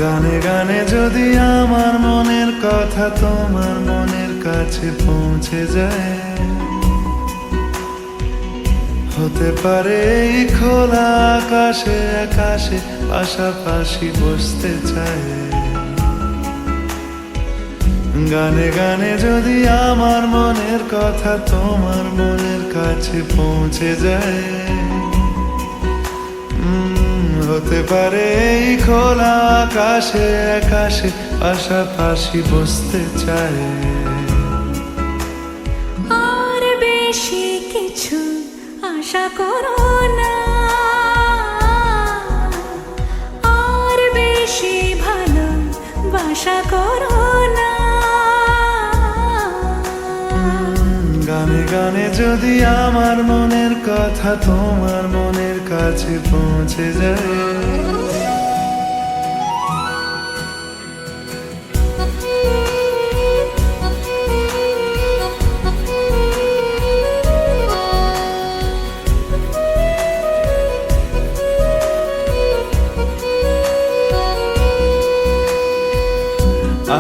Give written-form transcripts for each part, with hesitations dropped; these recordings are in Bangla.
গানে গানে যদি আমার মনের কথা তোমার মনের কাছে পৌঁছে যায়, হতে পারে এই খোলা আকাশে আকাশে পাশাপাশি বসতে চায়। গানে গানে যদি আমার মনের কথা তোমার মনের কাছে পৌঁছে যায়, হতে পারে এই খোলা আকাশে আকাশে পাশাপাশি বসতে চায়। আর বেশি কিছু আশা করো না, আর বেশি ভালোবাসা করো না। গানে গানে যদি আমার মনের কথা তোমার মনের কাছে পৌঁছে যায়,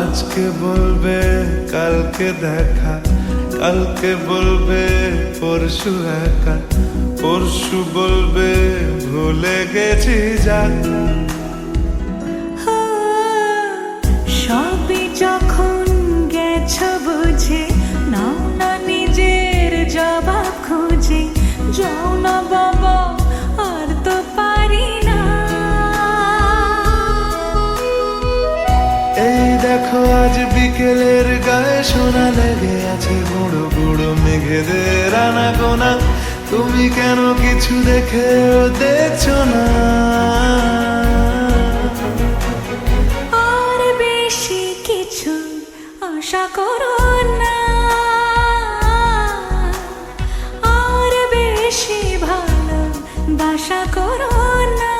আজকে বলবে কালকে দেখা, কালকে বলবে পরশু একা, পরশু বলবে ভুলে গেছি যা। সবই যখন গেছো বুঝে, নাও না নিজের জবাব খুঁজে। যাও না বাবা, আর তো পারি না। এই দেখো আজ বিকেলের গায়ে সোনা লেগে আছে, গুঁড়ো গুঁড়ো মেঘেদের আনাগোনা। তুমি কেন কিছু দেখেও দেখছো না? আর বেশি কিছু আশা করো না, আর বেশি ভালোবাসা করো না।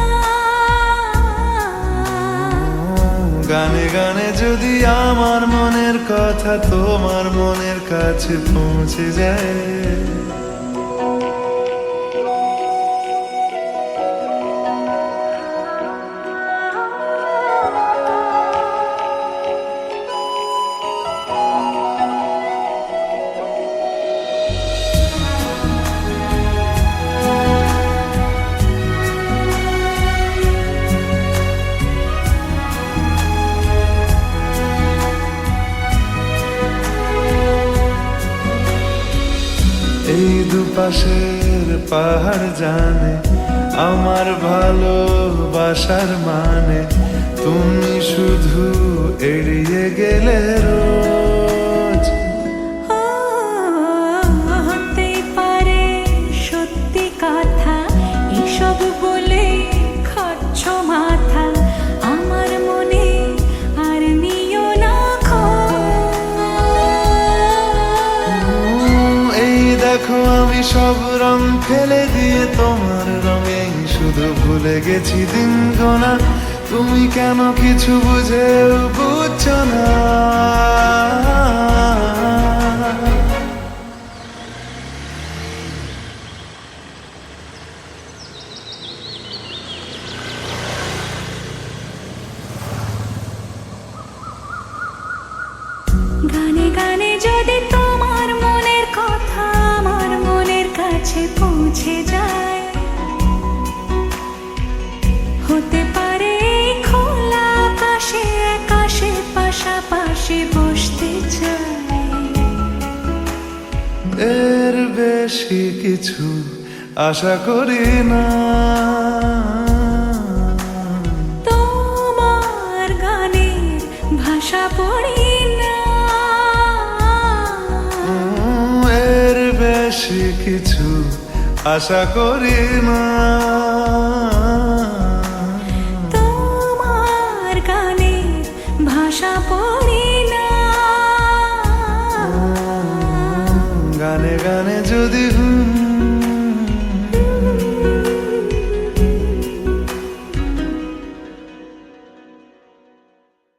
গানে গানে যদি আমার মনের কথা তোমার মনের কাছে পৌঁছে যায়, এই দুপাশের পাহাড় জানে আমার ভালোবাসার মানে। তুমি শুধু এড়িয়ে গেলে রোজ। হতে পারে সত্যি কথা, এসব বলে খাচ্ছ মাথা। আমার মনে আর নিও না এই দেখো আমি সব রং ফেলে দিয়ে তোমার রঙে শুধু ভুলে গেছি দিন গোনা। তুমি কেন কিছু বুঝেও বুঝছো না? গানে গানে যদি তোমার মনের কথা আমার মনের কাছে পৌঁছে যায়, হতে পারে খোলা আকাশে আকাশে পাশাপাশি বসতে চাই। এর বেশি কিছু আশা করি না। তোমার গানের ভাষা পড়ি না, এর বেশি কিছু আশা করি না। তোমার গানের ভাষা পড়ি